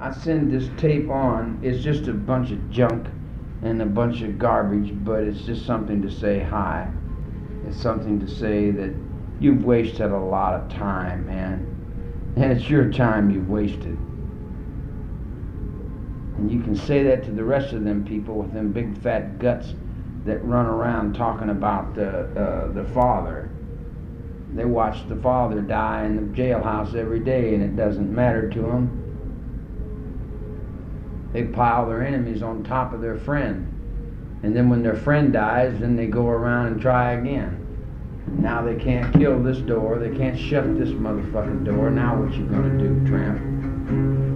I send this tape on. It's just a bunch of junk and a bunch of garbage, but it's just something to say hi. It's something to say that you've wasted a lot of time, man. And it's your time you've wasted. And you can say that to the rest of them people with them big fat guts that run around talking about the father. They watch the father die in the jailhouse every day and it doesn't matter to them. They pile their enemies on top of their friend. And then when their friend dies, then they go around and try again. Now they can't kill this door, they can't shut this motherfucking door. Now what you gonna do, tramp?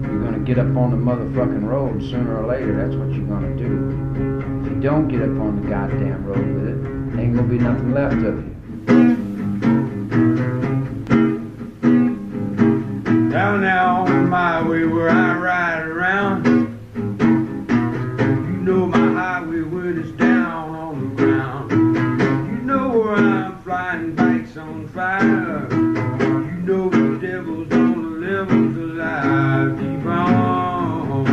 You're gonna get up on the motherfucking road sooner or later, that's what you're gonna do. If you don't get up on the goddamn road with it, ain't gonna be nothing left of you. Down there on my way where I ride around, you know my highway when it's down on the ground. You know where I'm flying bikes on fire. You know the devil's on the levels alive. Keep on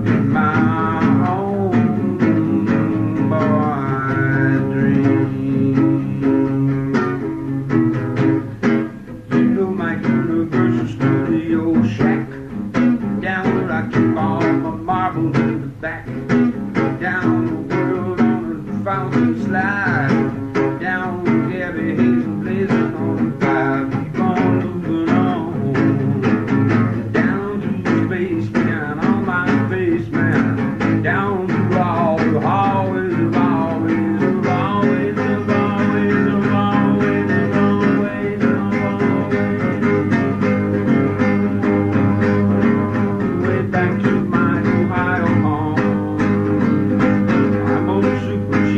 in my own boy dream. You know my Universal Studio shack, down where I keep all my marbles in the back. Down the world on the fountain slide, down with Gabby Hayes and blazing on the five. Keep on moving on, down to the spaceman on my face, man. Down through all the hallways of always, of always, of always, of always, of always, of always. Way back to my Ohio home. I'm on Super G,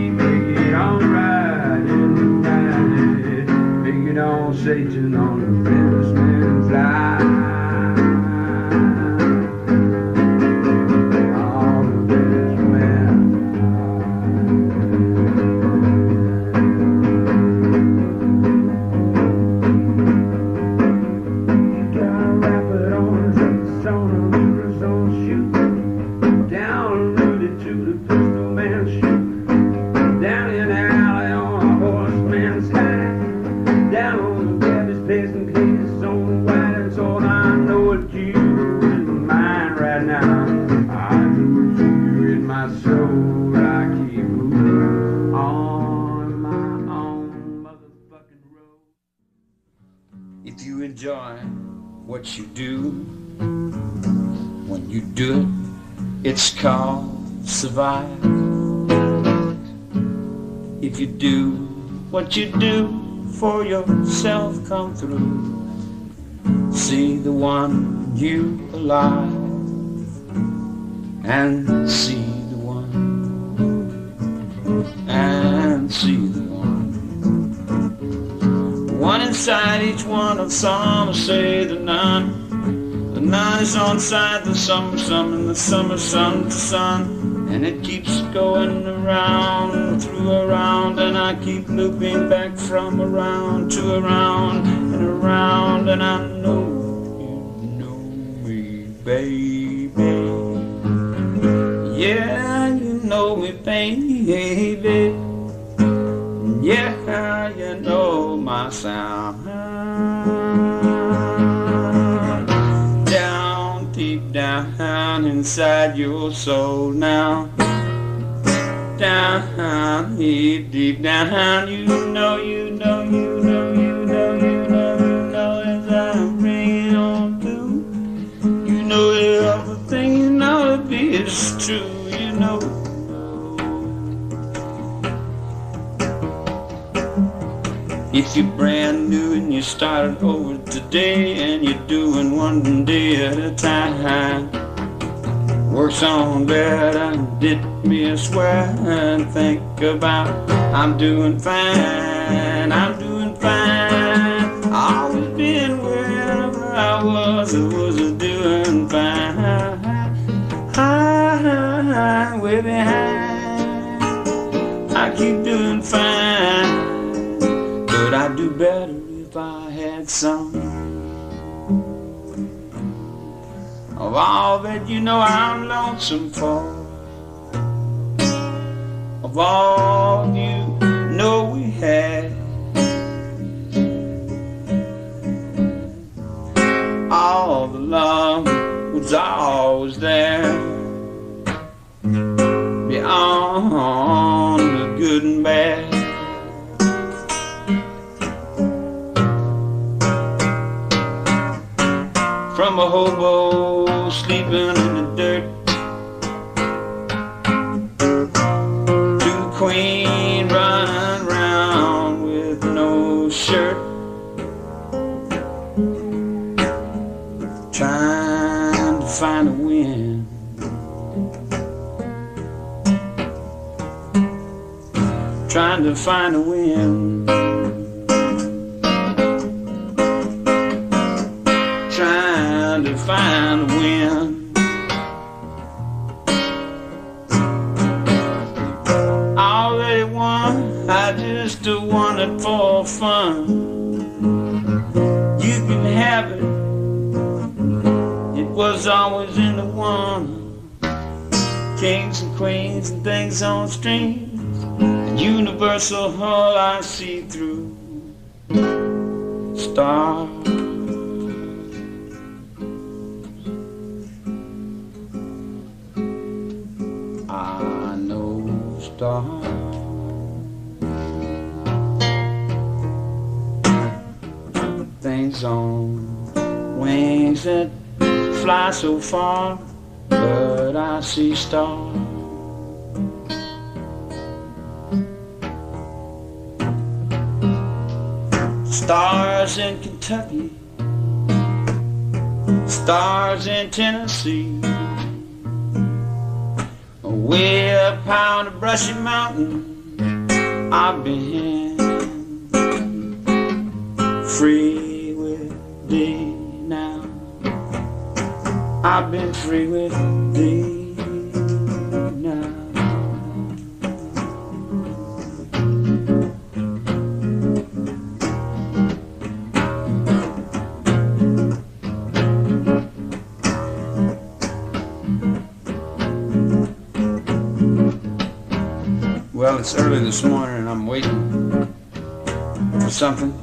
make it alright in the night, make it on Satan on the Venice man fly. On the Venice man fly. Gotta wrap it on the on the rivers on shoot. Down Rudy to the pistol man shoot. Down in the alley on a horseman's high. Down on the Gabby's place and cases on the white and sword. I know what you in my mind right now. I know what you're in my soul. I keep moving on my own motherfucking road. If you enjoy what you do, when you do it, it's called survive. If you do what you do for yourself, come through, see the one you alive, and see the one, and see the one. The one inside each one of some say the none. The none is on side the summer sun, and the summer sun to sun. And it keeps going around, through around, and I keep looping back from around to around and around, and I know you know me, baby. Yeah, you know me, baby. Yeah, you know my sound. Down, deep down inside your soul now. Down, deep down, you know, you know, you know, you know, you know, you know, as I'm bringing on through. You know everything you know to be is true, you know. If you're brand new and you started over today and you're doing one day at a time, works on better, did me a swear and think about I'm doing fine, I'm doing fine. I always been wherever I was doing fine. High, way behind, I keep doing fine. But I'd do better if I had some of all that you know I'm lonesome for, of all you know we had. All the love was always there, beyond the good and bad. From a hobo sleeping in the dirt to the queen running around with no shirt, trying to find a wind, trying to find a wind, trying to find a wind. Already won, I just won it for fun. You can have it, it was always in the one. Kings and queens and things on strings, a universal hull I see through. Stars, I know stars. Things on wings that fly so far, but I see stars. Stars in Kentucky, stars in Tennessee, way up high on the brushy mountain I've been free with thee now. I've been free with thee now. Well, it's early this morning and I'm waiting for something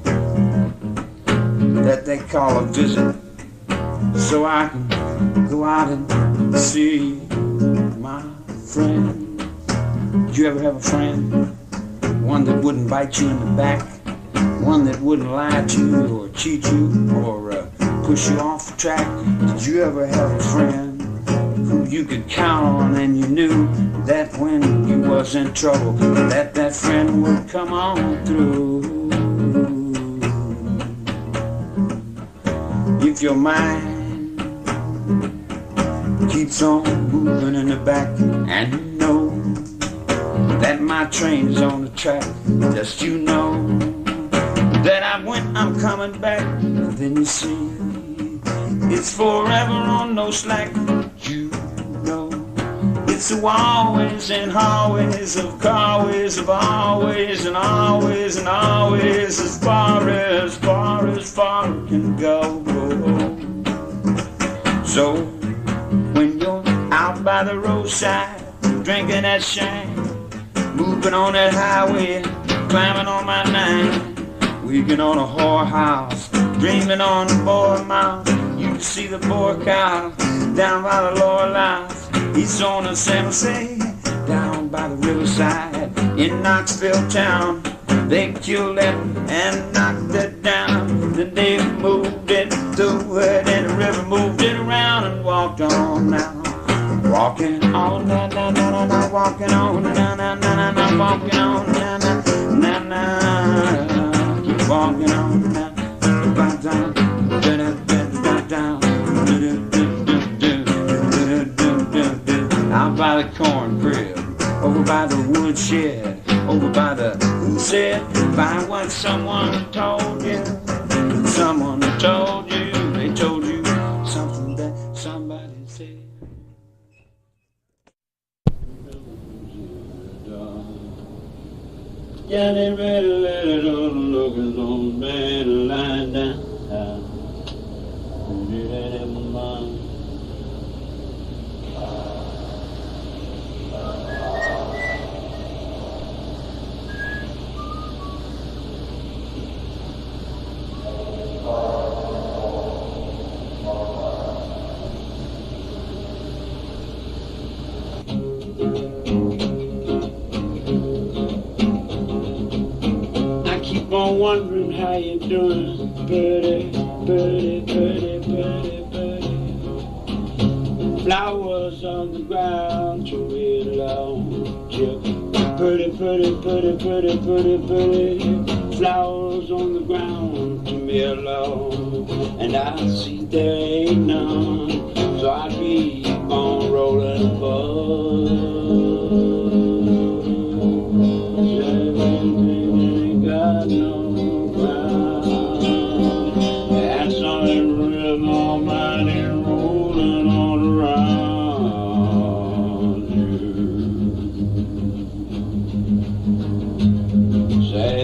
that they call a visit, so I can go out and see my friend. Did you ever have a friend? One that wouldn't bite you in the back, one that wouldn't lie to you or cheat you or push you off the track? Did you ever have a friend who you could count on and you knew that when you was in trouble that that friend would come on through? If your mind keeps on moving in the back and you know that my train is on the track, just you know that I'm coming back, then you see it's forever on no slack. You know it's a always and always of carways of always and always and always as far as far can go. So when you're out by the roadside drinking that shine, moving on that highway, climbing on my nine, weekend on a whorehouse, dreaming on the boy mouth, you can see the boy cow down by the Lorelies. He's on the San Jose, down by the riverside in Knoxville town. They killed it and knocked it down. Then they moved it, threw it in the river, moved it around and walked on now. Walking on, na na na na na, walking on, na na na na na, walking on, na na na na. Keep walking on, na na down, down. Out by the corn crib, over by the woodshed, over by the who said, by what someone told you, someone told you, they told you something that somebody said. Yeah, they ready to let it all look as on bed lying down. wondering how you're doing, birdie, birdie, birdie, birdie, birdie. Flowers on the ground to belong to. Birdie, birdie, birdie, birdie, birdie, birdie. Flowers on the ground to me alone. And I see there ain't none, so I keep on rolling above. Got no ground. That's on that rhythm almighty rolling on around you. Say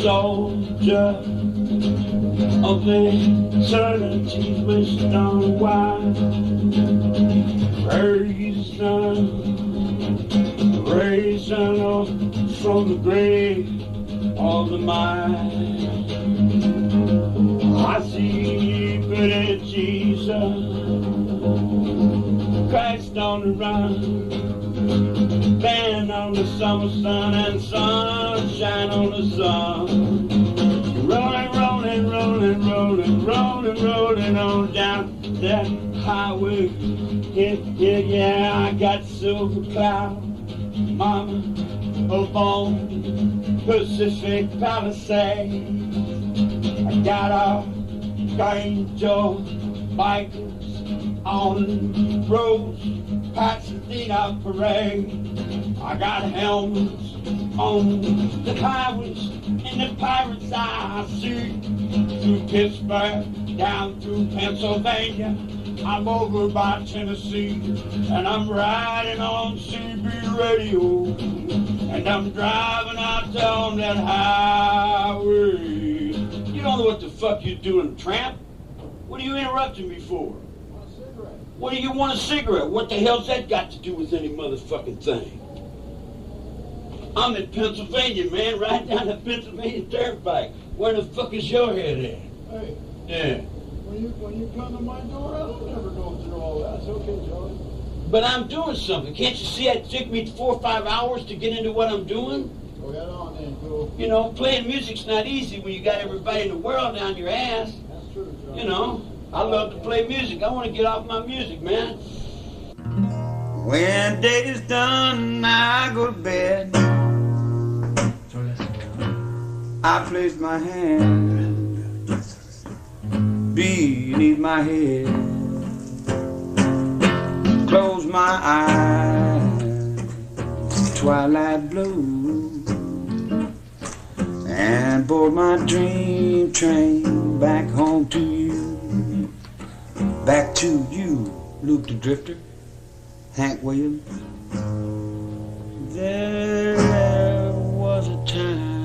soldier of eternity's wisdom wide, raising up from the grave of the mind. I see pretty Jesus, Christ on the run, band on the summer sun and sunshine on the sun. Rolling, rolling, rolling, rolling, rolling, rolling on down that highway. Yeah, I got silver cloud, mama, up on Pacific Palisades. I got angel bikers on roads, Pasadena parade. I got helmets on the highways and the pirates I see. Through Pittsburgh, down through Pennsylvania, I'm over by Tennessee, and I'm riding on CB radio, and I'm driving out on that highway. You don't know what the fuck you're doing, tramp? What are you interrupting me for? What do you want a cigarette? What the hell's that got to do with any motherfucking thing? I'm in Pennsylvania, man, right down the Pennsylvania Turnpike. Where the fuck is your head at? Hey. Yeah. When you come to my door, I don't ever go through all that. It's okay, Charlie. But I'm doing something. Can't you see it took me 4 or 5 hours to get into what I'm doing? Go head on then, cool. You know, playing music's not easy when you got everybody in the world down your ass. That's true, Charlie. You know, I love to play music. I want to get off my music, man. When day is done, I go to bed. I place my hand beneath my head, close my eyes, twilight blue, and board my dream train back home to you. Back to you, Luke the Drifter, Hank Williams. There was a time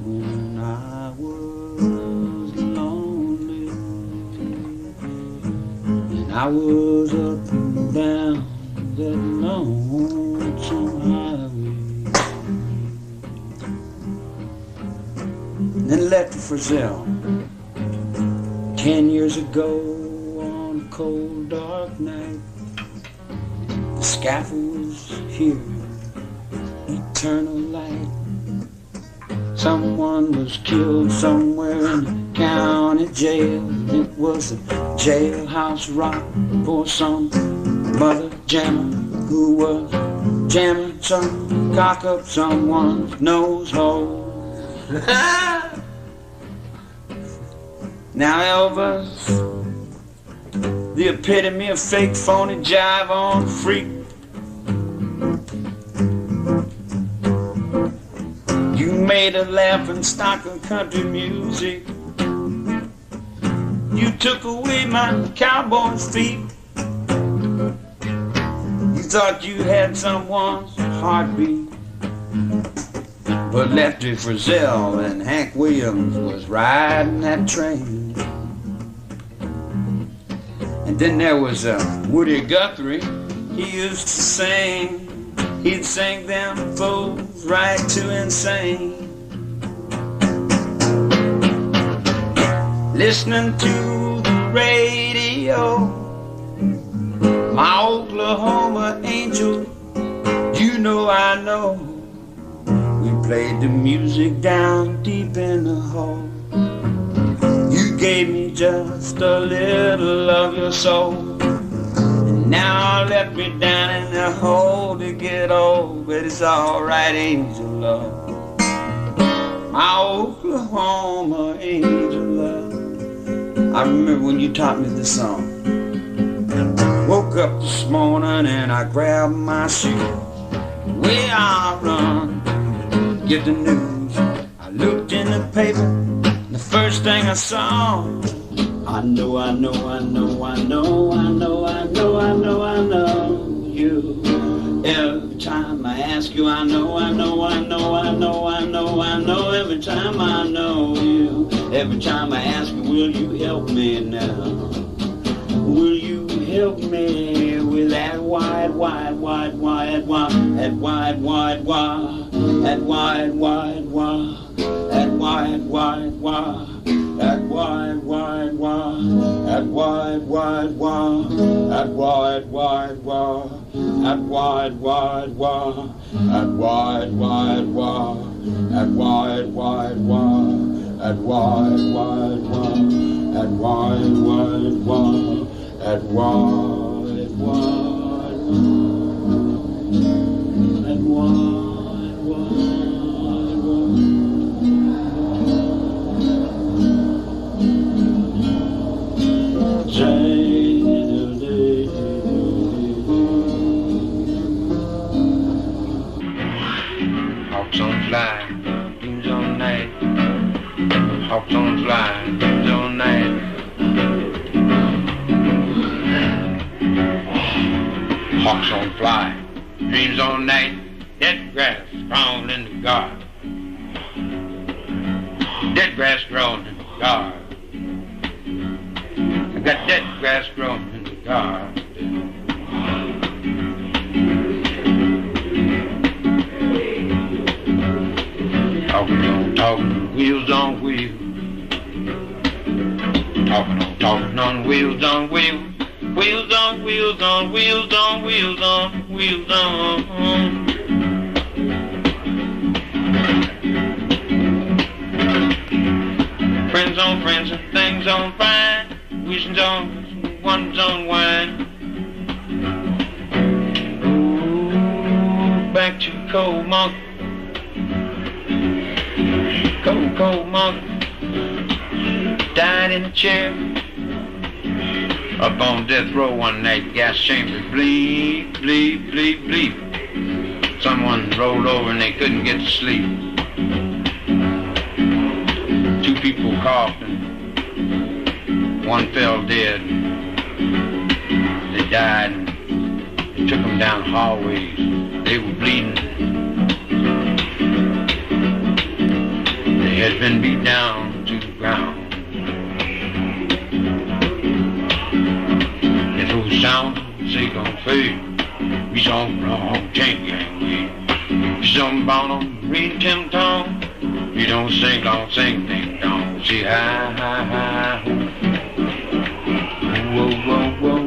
when I was lonely, and I was up and down that lonesome highway. Then left for Brazil 10 years ago on a cold dark night. The scaffold was here, eternal light. Someone was killed somewhere in the county jail. It was a jailhouse rock for some mother jammer who was jamming some cock up someone's nose hole. Now Elvis, the epitome of fake, phony jive on freak. You made a laughing stock of country music. You took away my cowboy's feet. You thought you had someone's heartbeat, but Lefty Frizzell and Hank Williams was riding that train. And then there was Woody Guthrie. He used to sing. He'd sing them fools right to insane. Listening to the radio, my Oklahoma angel, you know I know. We played the music down deep in the hall. You gave me just a little of your soul, and now I left me down in the hole to get old. But it's alright, angel love, my Oklahoma angel love. I remember when you taught me this song. Woke up this morning and I grabbed my shoe. Way I run, get the news. I looked in the paper, and the first thing I saw, I know you. Every time I ask you, I know. Every time I know you. Every time I ask you, will you help me now? Will you help me with that wide, that wide, Hawks on fly, dreams all night. Hawks on fly, dreams all night. Hawks on fly, dreams all night. Dead grass growing in the garden. Dead grass growing in the garden. I got dead grass growing in the garden. Talking, wheels on wheels. Talking on wheels on wheels. Wheels on wheels on wheels on wheels on wheels on. Friends on friends and things on fine. Visions on ones on wine. Ooh, back to cold monk. Cold monk died in a chair up on death row one night. Gas chamber bleed. Someone rolled over and they couldn't get to sleep. Two people coughed and one fell dead. They died and they took them down hallways. They were bleeding. Has been beat down to the ground. If those sounds they gon' fade, we some wrong tank gang we. We some bound on read Tim Tom. You don't sing ding dong. See hi ho. Whoa.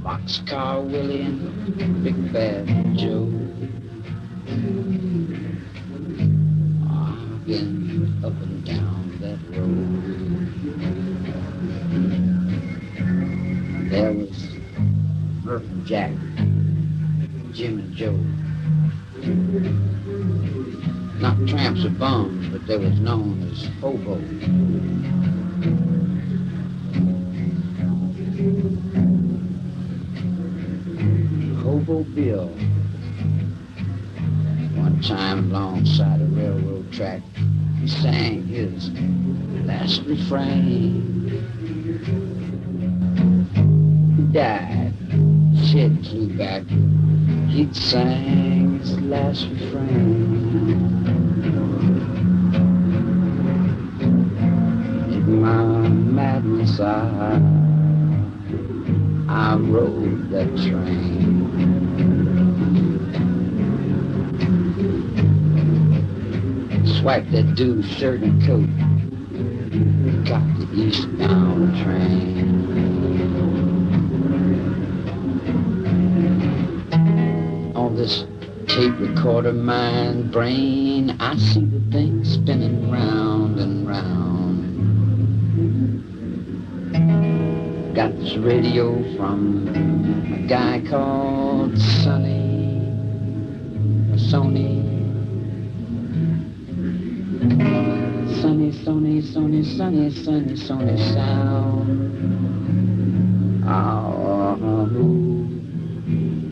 Boxcar Willie and Big Bad Joe. I've been up and down that road. There was Murph and Jack, Jim and Joe. Not tramps or bums, but they was known as hobos. Hobo Bill. One time alongside a railroad track, he sang his last refrain. He died, shed flew back, he'd sang his last refrain. In my madness I rode that train. Swiped that dude's shirt and coat, got the eastbound train. On this tape recorder mind brain, I see the thing spinning round and round. Got this radio from a guy called Sony. Sony sound. Oh,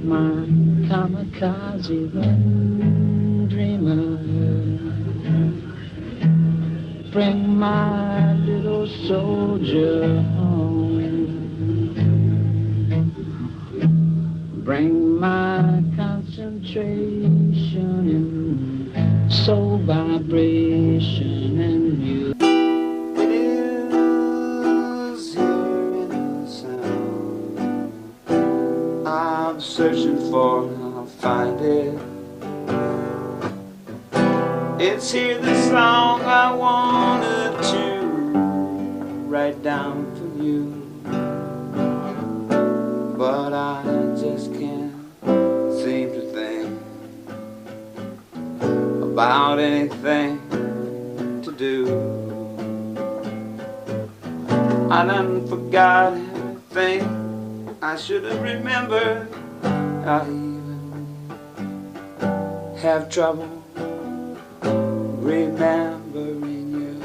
my kamikaze dreamer, bring my little soldier home. Bring my concentration and soul vibration and you. It is here in the sound I'm searching for, I'll find it. It's here, the song I wanted to write down for you, but I just can't seem to think about anything to do. I done forgot everything I should have remembered. I even have trouble remembering you.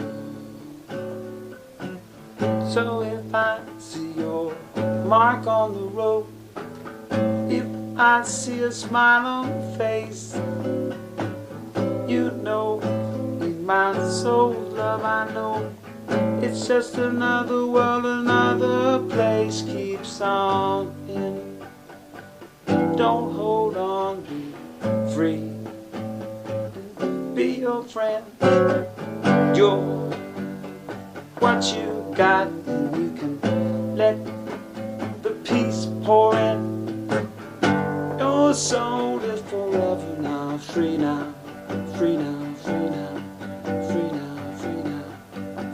So if I see your mark on the road, if I see a smile on your face, you know, in my soul's love I know it's just another world, another place. Keeps on in, don't hold on, be free, be your friend. You're what you got, and you can let the peace pour in. Your soul is forever now, free now, free now, free now, free now, free now,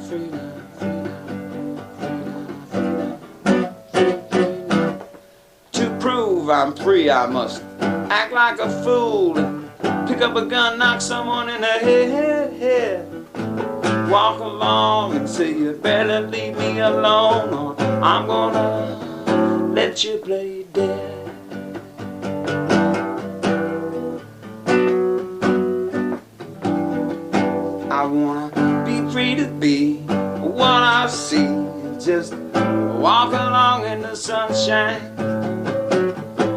free now, free now, free now, free now, free now. To prove I'm free, I must act like a fool, pick up a gun, knock someone in the head, walk along and say you better leave me alone, or I'm gonna let you play dead. I wanna be free to be what I see, just walk along in the sunshine,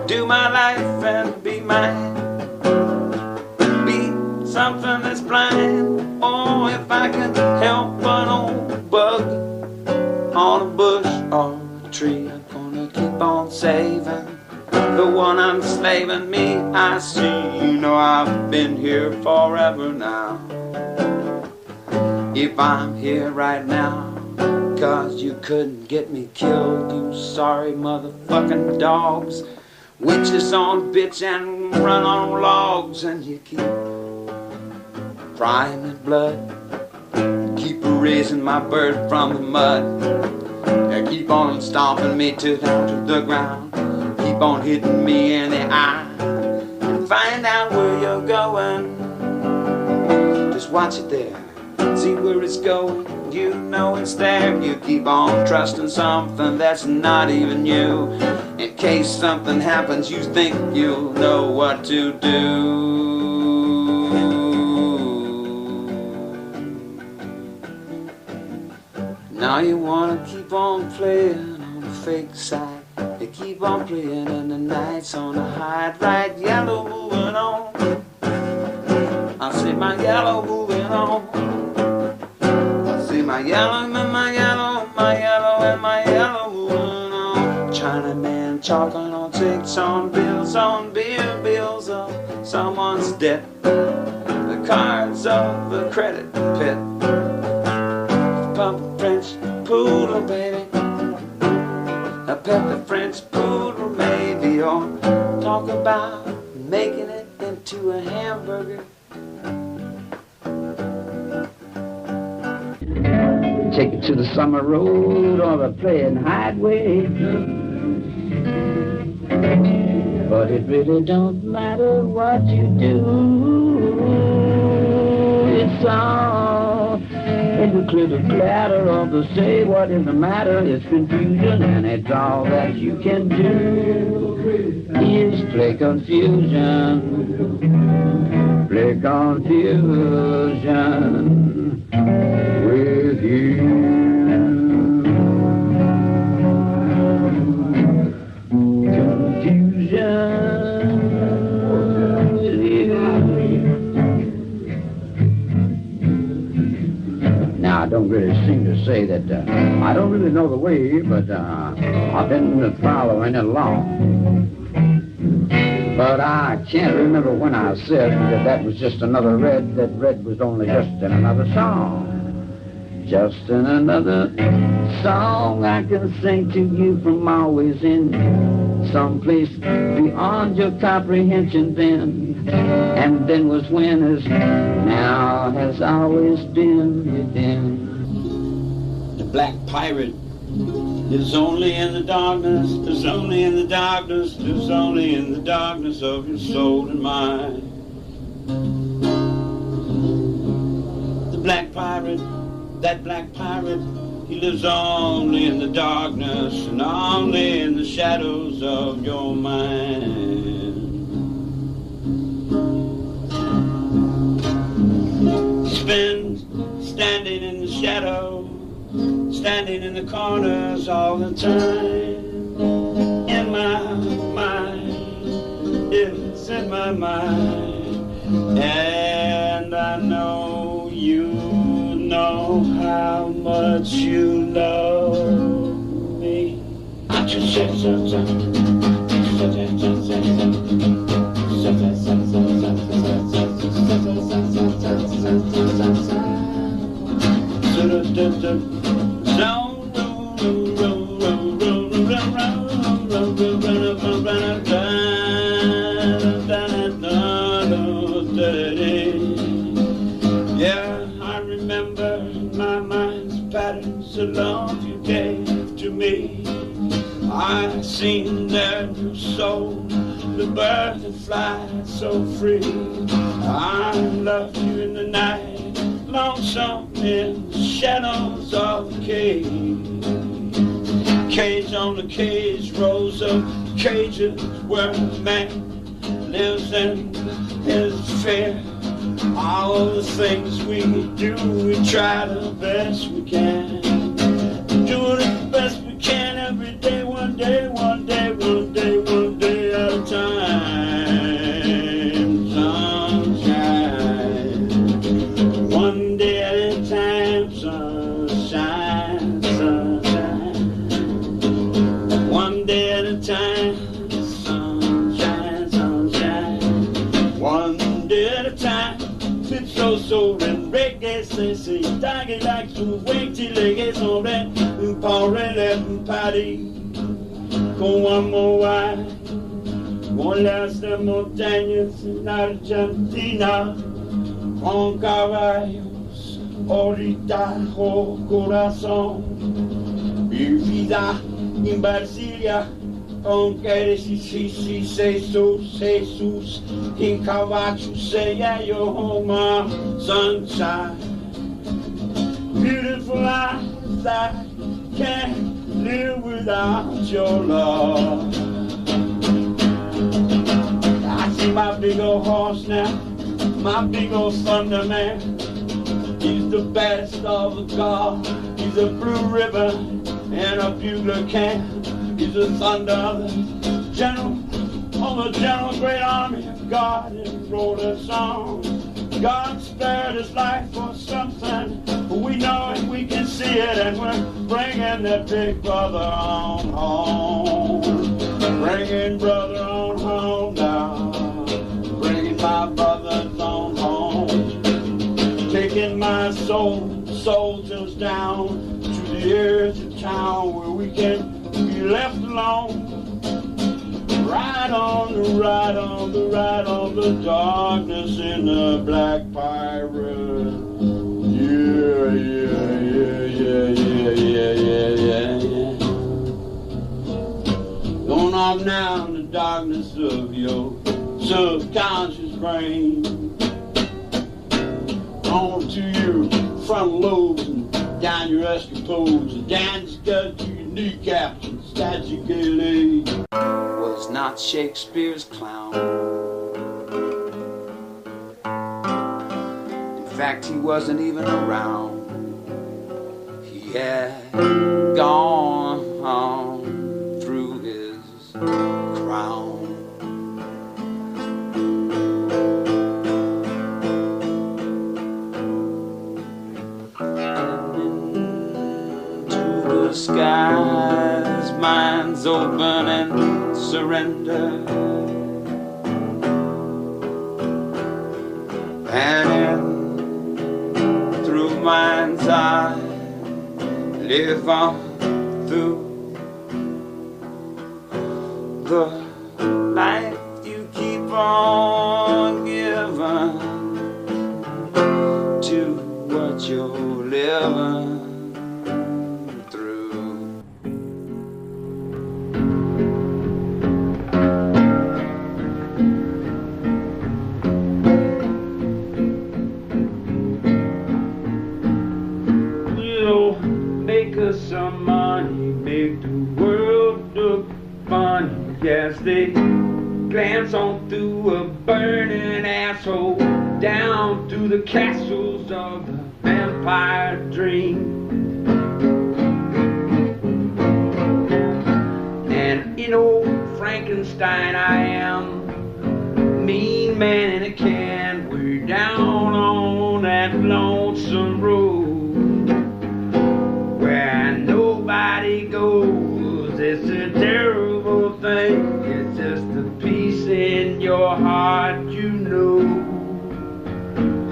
do my life and be mine, be something that's blind. Oh, if I can help an old bug on a bush or a tree, I'm gonna keep on saving the one I'm slaving. Me, I see, you know I've been here forever now. If I'm here right now, 'cause you couldn't get me killed, you sorry motherfucking dogs. Witches on bitch and run on logs, and you keep crying with blood, keep raising my bird from the mud. You keep on stomping me down to the ground, keep on hitting me in the eye, and find out where you're going. Just watch it there, see where it's going, you know it's there. You keep on trusting something that's not even you. In case something happens, you think you'll know what to do. Now you wanna keep on playing on the fake side, you keep on playing in the nights on the hide, right? Yellow moving on, I say my yellow moving on. I see my yellow and my yellow, my yellow and my yellow one on. Chinaman chalking on ticks on bills of someone's debt. The cards of the credit pit. Pump a French poodle, baby. I pet the French poodle, maybe, or talk about making it into a hamburger. Take it to the summer road or the playing highway. But it really don't matter what you do. It's all in the clitter clatter of the say what is the matter. It's confusion and it's all that you can do is play confusion. Play confusion with you. Now, I don't really seem to say that I don't really know the way, but I've been following it along. But I can't remember when I said that that was just another red, that red was only just in another song. Just in another song I can sing to you from always in someplace beyond your comprehension then. And then was when as now has always been within. The black pirate is only in the darkness, is only in the darkness, is only in the darkness of your soul and mind. The black pirate, that black pirate, he lives only in the darkness and only in the shadows of your mind. Spins standing in the shadow, standing in the corners all the time. In my mind, it's in my mind, and I know you know how much you love me. Yeah, I remember my mind's patterns the love you gave to me. I seen there your soul, the bird that flies so free. I loved you in the night, lonesome in the shadows of the cage. Cage on the cage, rows of cages where a man lives in his fear. All the things we do, we try the best we can. Doing it the best we can every day, one day, one day, one day, one day at a time. Sunshine, one day at a time. Sunshine, sunshine, one day at a time. Sunshine, sunshine, one day at a time. So and reggae c'est dingue like to wait till les gays sont blancs une parole Paris con un mot on laisse les montagnes en Argentina en caballos ahorita o corazón mi vida en Brasilia aunque si Jesus in Cavacho say yeah your home sunshine beautiful eyes I can't live without your love. I see my big old horse now, my big old thunder man. He's the best of the God. He's a blue ribbon and a bugler can. He's the thunder of the general, on the general great army of God, and wrote a song God spared his life for something. We know it, we can see it, and we're bringing that big brother on home. Bringing brother on home now. Bringing my brothers on home. Taking my soldiers down to the edge of town where we can be left alone. Ride on the darkness in the black pirate. Yeah. Going off now in the darkness of your subconscious brain. On to your frontal lobes and down your escapades and down your gut to your kneecaps and statue gilly. Was not Shakespeare's clown. In fact, he wasn't even around. He had gone through his crown. And into the skies, minds open and surrender. And in through mind's eye, live on through the life you keep on giving to what you're living through. We'll make us some money, make the world look funny as they glance on through a burning asshole down through the castles of the vampire dream. And in old Frankenstein I am, mean man in a can. We're down on that lonesome road where nobody goes. It's a terrible thing. It's just a piece in your heart, you know.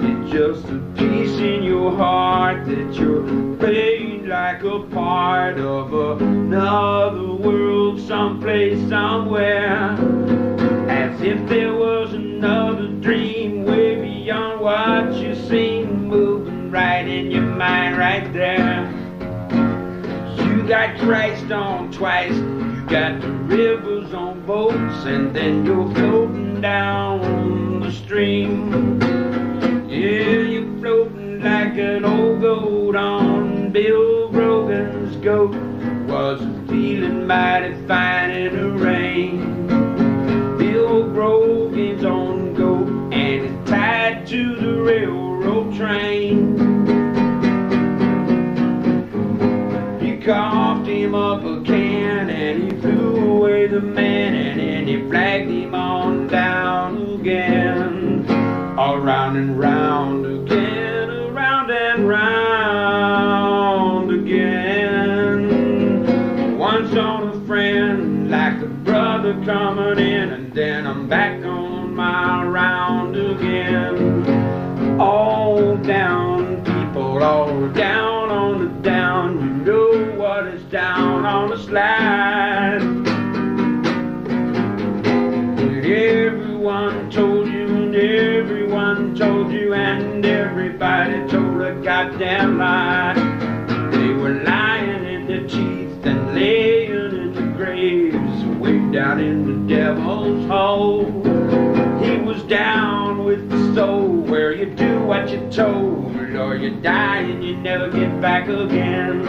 It's just a piece in your heart that you're playing like a part of another world, someplace, somewhere. As if there was another dream way beyond what you seen, moving right in your mind right there. You got Christ on twice, you got the rivers on boats, and then you're floating down the stream. Yeah, you're floating like an old goat on Bill Brogan's goat. Was feeling mighty fine in the rain. Bill Brogan's on goat and it's tied to the railroad train. He coughed him up a can and he threw away the man, and then he flagged him on down again. All round and round again, around and round again. Once on a friend, like a brother coming in, and then I'm back on my round again. All down, people, all down on the down. You know what is down on the slide. Everyone told you, and everyone told you, and everybody told a goddamn lie. They were lying in their teeth and laying in the graves, way down in the devil's hole. He was down with the soul, where you do what you're told, or you die and you never get back again.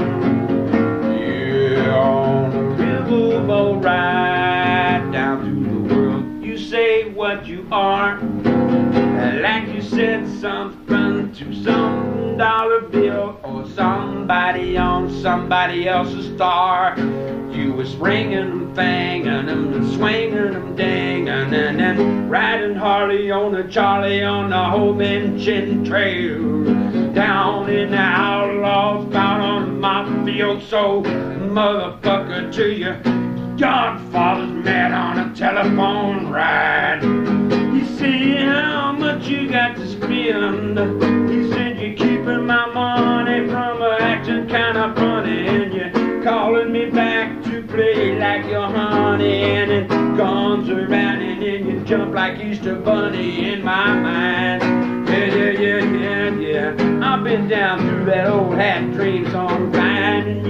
Yeah, on a riverboat ride down through the world, you say what you are, like you said something to some dollar bill or somebody on somebody else's star. You was ringing them, fanging them, swinging them, danging, and then riding Harley on a Charlie on the whole mention trail. Down in the outlaws, found on my field, so motherfucker to you. Godfather's mad on a telephone ride. He said, how much you got to spend? He said, you're keeping my money from acting kind of funny, and you're calling me back to play like your honey, and it comes around and then you jump like Easter Bunny in my mind. Yeah. I've been down through that old hat dream song line, and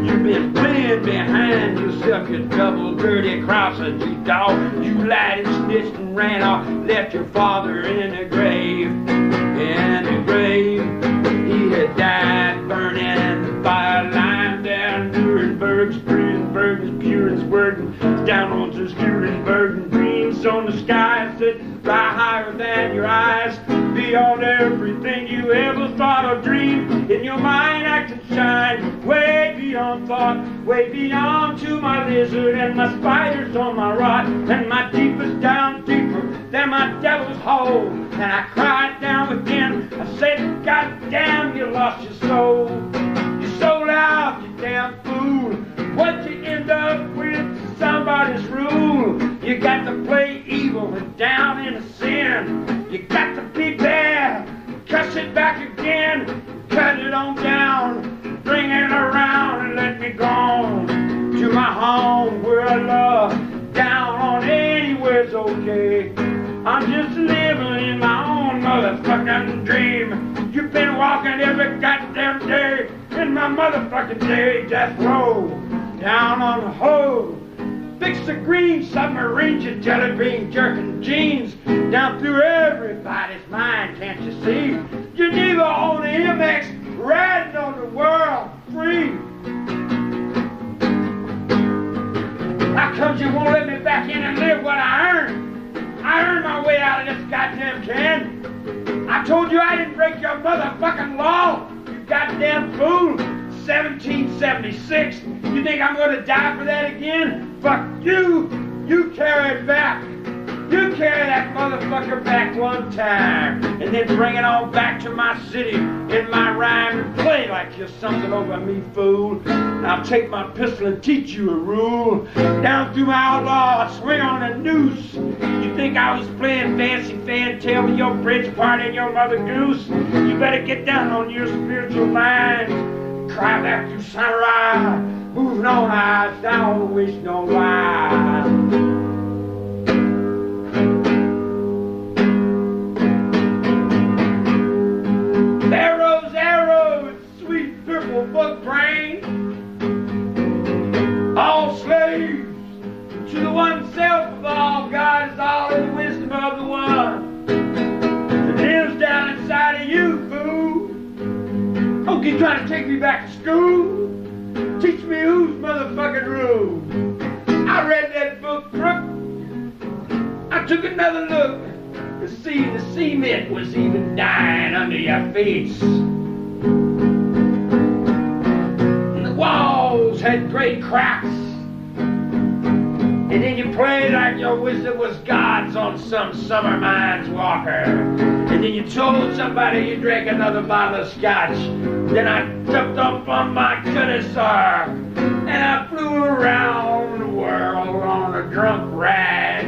you've been playing behind yourself, you double dirty crosser, you dog. You lied and snitched and ran off, left your father in the grave. In the grave, he had died burning in the fire line down Nuremberg, Spurenberg, Purensburg, down on to Spurenberg, and dreams on the sky that fly higher than your eyes, beyond everything you ever thought or dreamed. In your mind I can shine, way beyond thought, way beyond to my lizard and my spiders on my rod, and my deepest down deeper than my devil's hole. And I cried down within, I said, God damn, you lost your soul. You sold out, you damn fool. What'd you end up with? Somebody's rule. You got to play evil and down in a sin. You got to be bad, cuss it back again, cut it on down, bring it around and let me go on to my home where I love, down on anywhere's okay. I'm just living in my own motherfucking dream. You've been walking every goddamn day in my motherfucking day, death row, down on the hole. Fix the green submarines, you jelly bean jerking jeans, down through everybody's mind, can't you see? Geneva on the MX, riding on the world free. How comes you won't let me back in and live what I earned? I earned my way out of this goddamn can. I told you I didn't break your motherfucking law, you goddamn fool. 1776. You think I'm going to die for that again? Fuck you. You carry it back. You carry that motherfucker back one time, and then bring it on back to my city in my rhyme and play like you're something over me, fool. And I'll take my pistol and teach you a rule. Down through my outlaw, I swing on a noose. You think I was playing fancy fantail with your bridge party and your mother goose? You better get down on your spiritual mind. Cry back to sunrise, moving on eyes, don't waste no lies. Arrows, arrows, sweet purple book brain. All slaves to the one self of all. God is all in the wisdom of the one that lives down inside of you, fool. Don't keep trying to take me back to school. Teach me who's motherfucking rule. I read that book, Crook. I took another look to see the cement was even dying under your face. And the walls had great cracks. And then you played like your wisdom was God's on some summer mines walker. And then you told somebody you drank another bottle of scotch. Then I jumped up on my connoisseur, and I flew around the world on a drunk rag.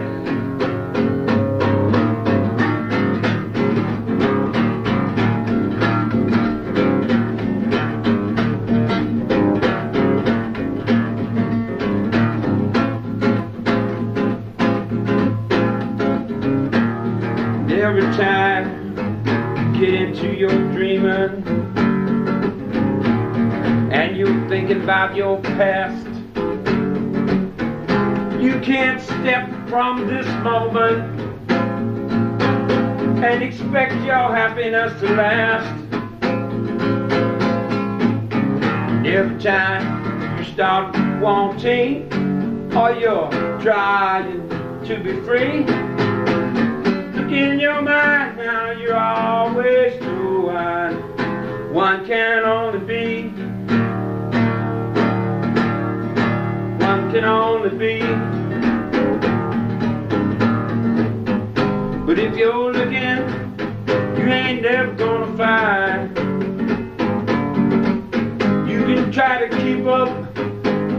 Every time you get into your dreaming and you're thinking about your past, you can't step from this moment and expect your happiness to last. Every time you start wanting or you're trying to be free, in your mind now you're always true, one can only be. can only be. But if you're looking, you ain't never gonna find. You can try to keep up,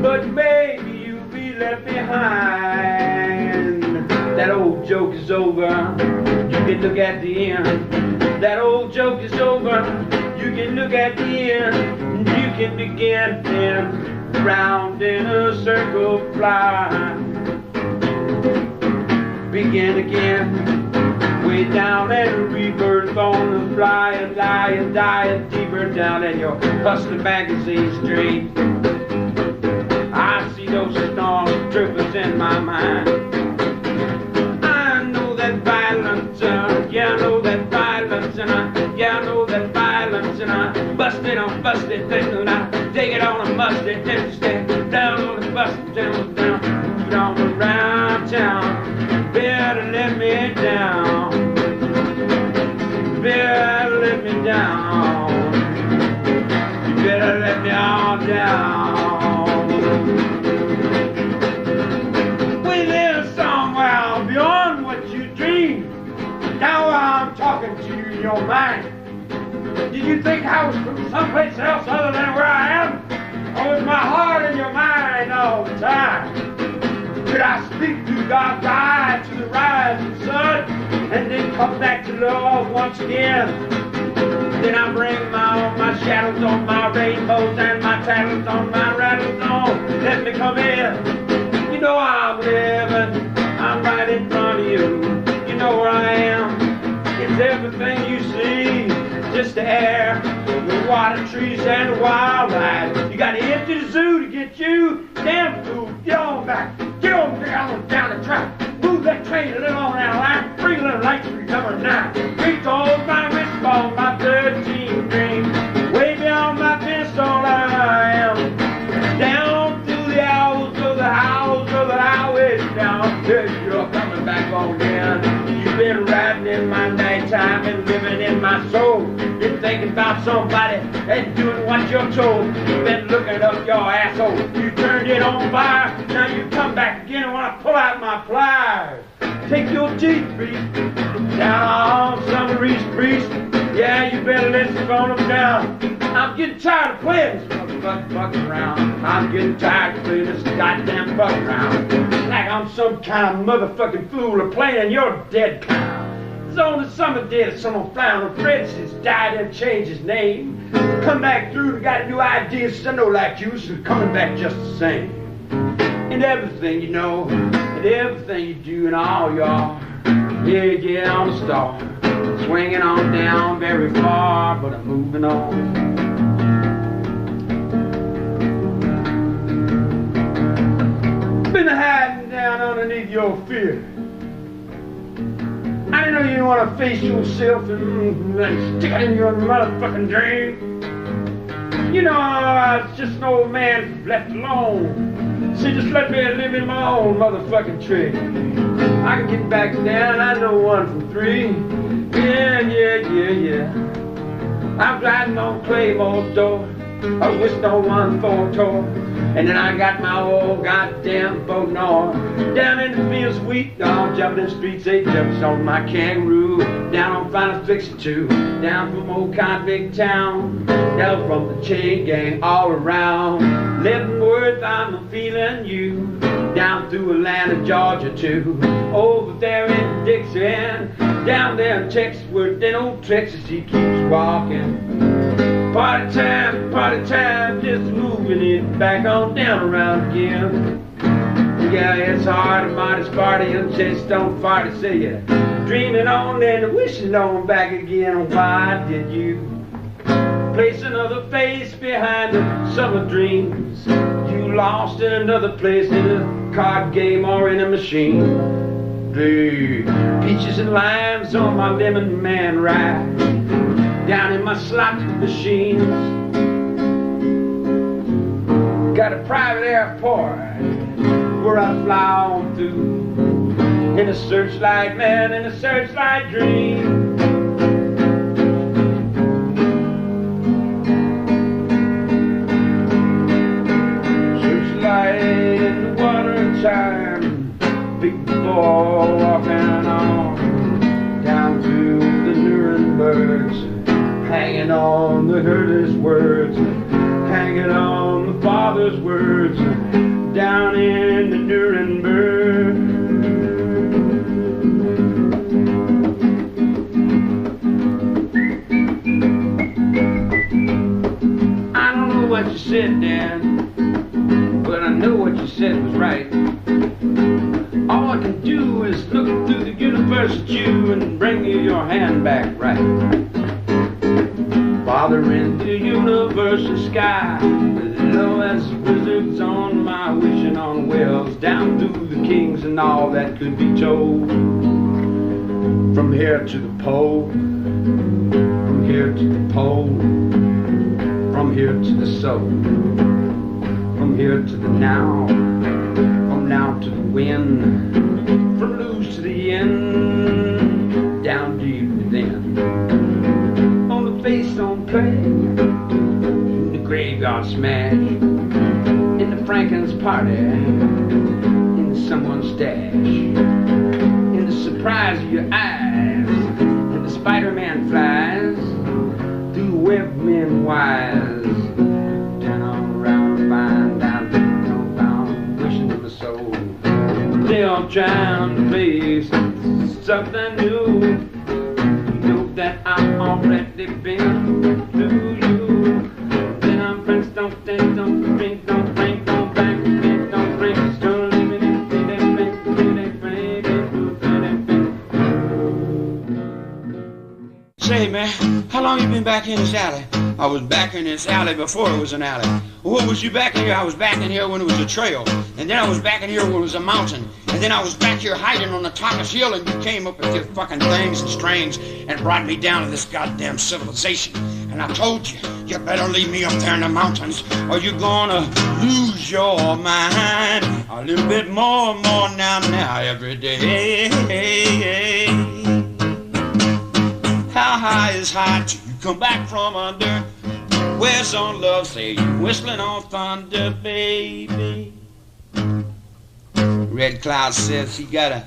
but maybe you'll be left behind. That old joke is over, you can look at the end. That old joke is over, you can look at the end. You can begin then, round in a circle fly. Begin again. Way down and rebirth on the fly and lie and die deeper down in your hustler magazine stream. I see those stormtroopers in my mind. I know that violence, yeah, I know that violence, and I know that violence, and I bust it on busted, and I take it on a musted, then stay down on the busted, down, down around town. Better let me down. Better let me down. You better let me all down. We live somewhere beyond what you dream. Now I'm talking to you in your mind. Did you think I was from someplace else other than where I am? Or was my heart in your mind all the time? Could I speak through God's eyes to the rising sun and then come back to love once again? Then I bring my shadows on my rainbows and my tattles on my rattles on. Let me come in. You know I'm living. I'm right in front of you. You know where I am. It's everything you see. Just the air, the water, trees, and the wildlife. You got to empty the zoo to get you. Damn fool, get on back. Get on down the track. Move that train a little on that line. Bring a little light to your number 9. Reach on my wristbone, my 13 dream. Way beyond my pistol I am. Down through the hours of the highways down. Here you're coming back on in. You've been riding in my nighttime and living in my soul. Been thinking about somebody and doing what you're told. You've been looking up your asshole. You turned it on fire. Now you come back again and want to pull out my pliers. Take your teeth, priest. Down on some of these priests. Yeah, you better let's phone them down. I'm getting tired of playing this motherfucking fuck around. I'm getting tired of playing this goddamn fuck around. Like I'm some kind of motherfucking fool or playing your dead cow. It's on the summer day that someone fly on a bridge has died and changed his name. Come back through and got new ideas. I know like you, so coming back just the same. And everything you know, and everything you do, and all you are. Yeah, I'm a star. Swinging on down very far, but I'm moving on. Been hiding down underneath your fear. I didn't know you didn't want to face yourself and stick it in your motherfucking dream. You know, I was just an old man left alone. So just let me live in my own motherfucking tree. I can get back down, I know 1 from 3. Yeah. I'm riding on Claymore's door. I wished on 1 tour. And then I got my old goddamn boat north. Down in the fields of wheat, dog, jumping in the streets, 8 jumps on my kangaroo. Down on Final Fixin' 2, down from old convict town. Down from the chain gang all around. Leavenworth, I'm feeling you. Down through Atlanta, Georgia too. Over there in Dixon. Down there in Texas where then old Texas he keeps walking. Party time, just moving it back on down around again. Yeah, it's hard to modest party and just don't fart to see you. Dreaming on and wishing on back again. Why did you place another face behind the summer dreams? You lost in another place in a card game or in a machine. The peaches and limes on my lemon man ride. Down in my slot machines. Got a private airport where I fly on through. In a searchlight, man, in a searchlight dream. Searchlight in the big boy walking on down to the Nurembergs, hanging on the herders' words, hanging on the father's words, down in the Nuremberg. I don't know what you said then, but I know what you said was right. All I can do is look through the universe at you and bring you your hand back right. Father in the universe and sky, low as wizards on my wishing on wells, down through the kings and all that could be told. From here to the pole, from here to the pole, from here to the soul, from here to the now, from now to the wind, from lose to the end, down deep within. On the face on play, in the graveyard smash, in the Franken's party, in someone's stash, in the surprise of your eyes, in the Spider-Man flies, through the web of men wise, down on around, find down, down, wishing to the soul. They all trying to face something new. That I've already been through you. Then I'm friends, don't think, don't drink, don't drink, don't back, don't drink, don't leave it in, Say man, how long you been back in this alley? I was back in this alley before it was an alley. What was you back in here? I was back in here when it was a trail. And then I was back in here when it was a mountain. And then I was back here hiding on the top of this hill, and you came up with your fucking things and strings and brought me down to this goddamn civilization. And I told you, you better leave me up there in the mountains or you're gonna lose your mind. A little bit more now every day. How high is high till you come back from under? Where's on love, say you whistling on thunder, baby. Red Cloud says he got a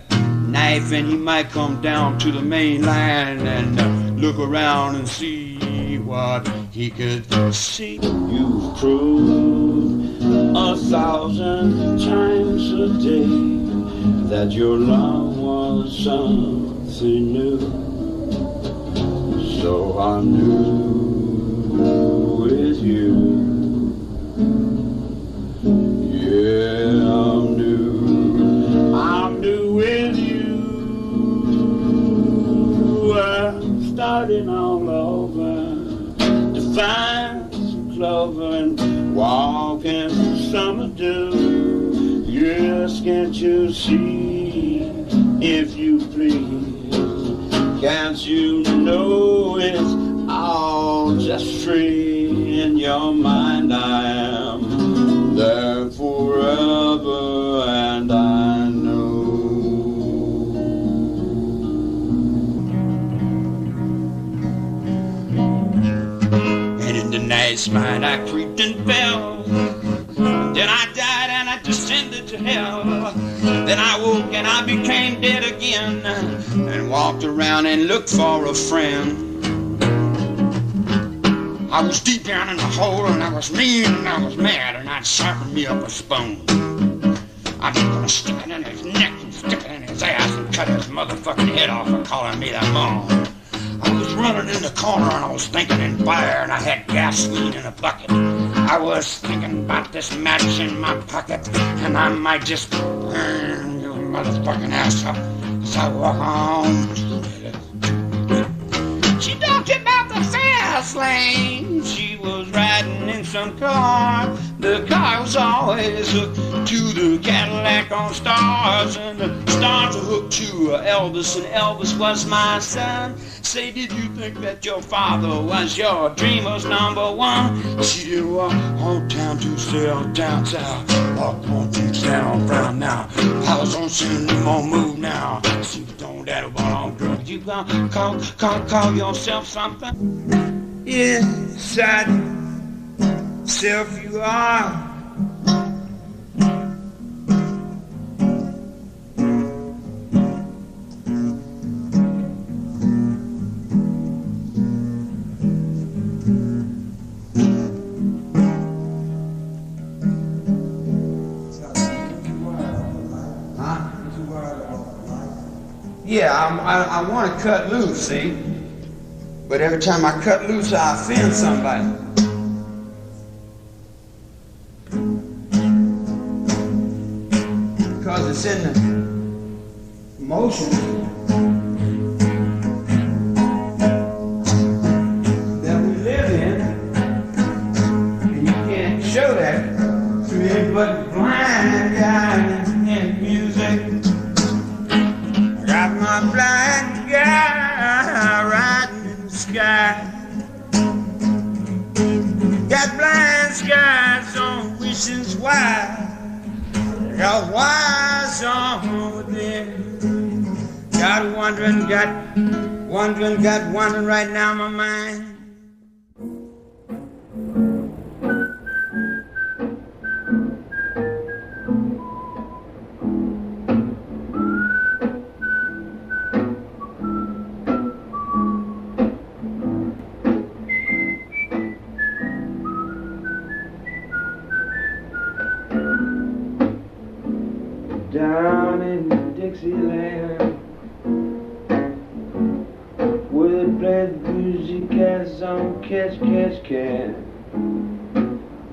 knife and he might come down to the mainland and look around and see what he could see. You've proved 1,000 times a day that your love was something new. So I'm new with you. Yeah, I'm new with you. I'm starting all over to find some clover and walk in summer dew. Yes, can't you see, if you please? Can't you know it's all just free in your mind? I am there forever, and I know. And in the night's mind I creeped and fell. Then I died and I descended to hell. Then I woke and I became dead again, and walked around and looked for a friend. I was deep down in the hole and I was mean and I was mad, and I'd sharpen me up a spoon. I was gonna stick it in his neck and stick it in his ass and cut his motherfucking head off for calling me that mom. I was running in the corner and I was thinking in fire, and I had gasoline in a bucket. I was thinking about this Maddox in my pocket, and I might just burn your motherfucking ass up as I walk on. She talked about the fast lane. She was riding in some car. The car was always hooked to the Cadillac on stars, and the stars were hooked to Elvis, and Elvis was my son. Say, did you think that your father was your dreamer's number one? She didn't walk on town to sell down south, walk on to town brown now. I was on cinema move now. She was on that on drugs. You gonna call yourself something? Yes, I do. Self you are. Yeah, I want to cut loose, see? But every time I cut loose, I offend somebody. Because it's in the motion that we live in, and you can't show that to any but blind guy in music. Got my blind guy riding in the sky. Got blind skies on wishes wide. Got wise on within. Got wondering right now in my mind. Down in Dixieland, where they play the bluesy cats on Catch, Catch, Cat.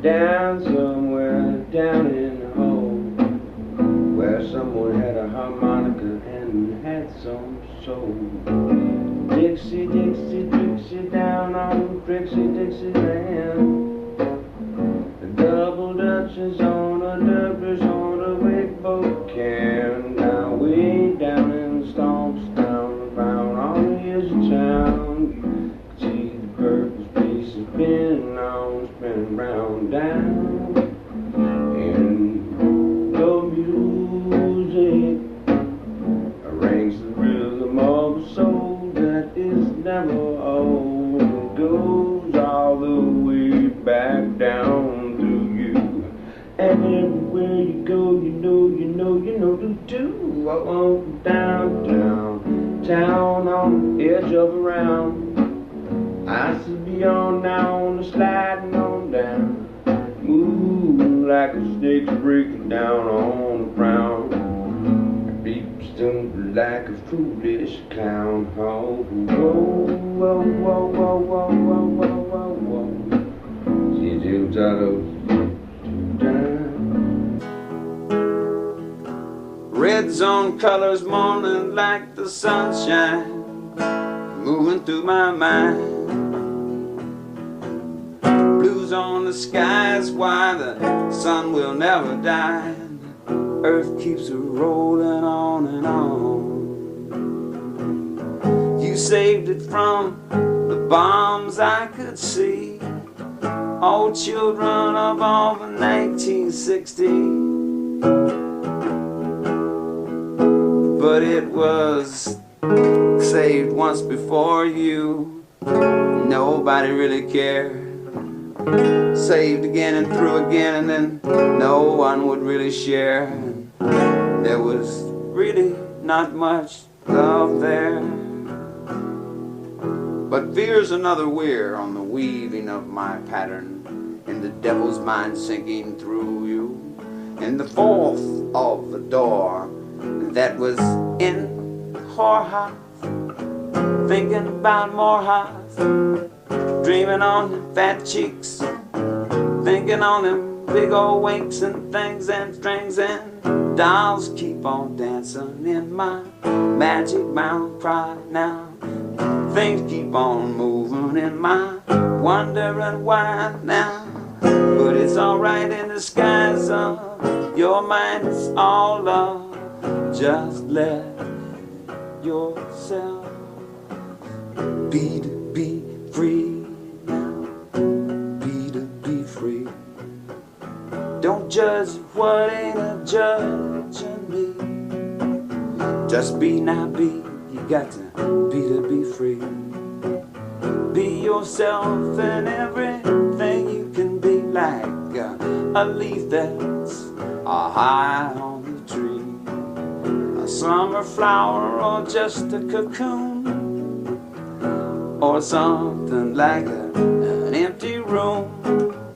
Down somewhere, down in the hole, where someone had a harmonica and had some soul. Dixie, Dixie, Dixie, down on Dixie, Dixieland. The double Dutchess on a doubles on a wig boat can. Now way down in the stomps down around all the edge of town. You can see the purple piece spinning round down. And the music rings the rhythm of a soul that is never old. It goes all the way back down. And everywhere you go, you know, do. Oh, down, town on the edge of a round. I see beyond now on the sliding on down. Move like a snake's breaking down on the ground. Beat stumble like a foolish clown. Oh, whoa, whoa, whoa, whoa, whoa, whoa, whoa, whoa, whoa. See, Jim's out of Red zone colors morning like the sunshine moving through my mind. Blues on the skies why the sun will never die. Earth keeps rolling on and on. You saved it from the bombs I could see. All children of all the 1960s. But it was saved once before you. Nobody really cared. Saved again and through again, and then no one would really share. There was really not much love there. But fear's another weir on the weaving of my pattern, in the devil's mind sinking through you. In the fourth of the door that was in whorehouse, thinking about Morehouse, dreaming on them fat cheeks, thinking on them big old winks and things and strings, and dolls keep on dancing in my magic mountain pride now. Things keep on moving in my wondering why now. But it's alright in the skies of your mind, it's all love. Just let yourself be to be free now. Be to be free. Don't judge what ain't a judging me. Just be now be. You got to be free. Be yourself in everything you can be, like a leaf that's high on the tree, a summer flower or just a cocoon, or something like an empty room.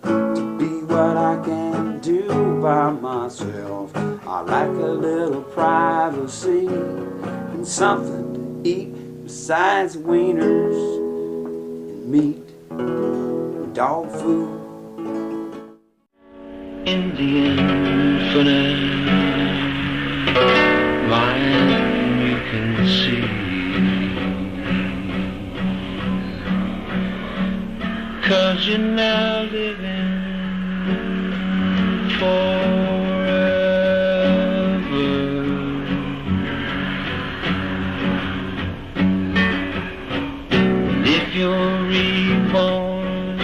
To be what I can do by myself, I like a little privacy and something to eat besides wieners and meat and dog food. In the infinite mind you can see, 'cause you're now living forever. If you're reborn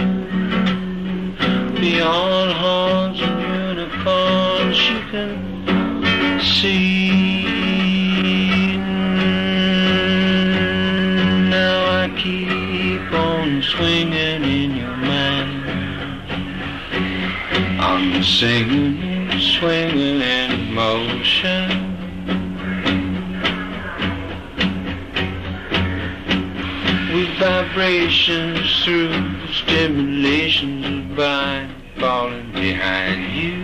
beyond horns and unicorns, you can see. Now I keep on swinging in your mind. I'm singing, swinging in motion. With vibrations through stimulations of mind falling behind you.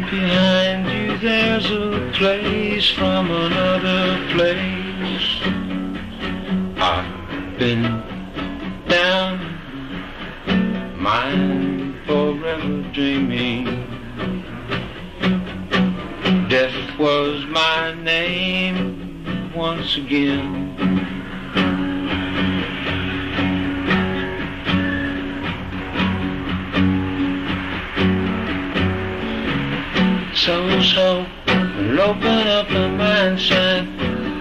Behind you there's a place from another place. I've been down, mind forever dreaming. Death was my name once again. Soul's hope will open up my mind side.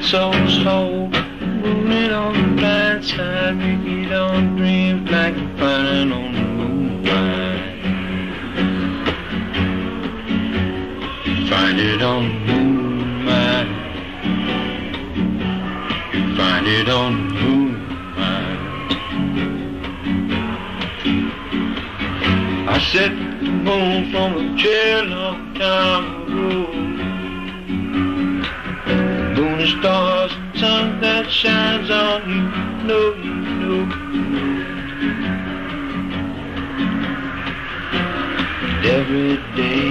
Soul's hope moving on the blind side. Make it on dreams like you're flying on the moonlight. Find it on the moonlight. You find it on the moonlight. I set the moon from a chair long time ago. Moon and stars and sun that shines on you. Know you know. And every day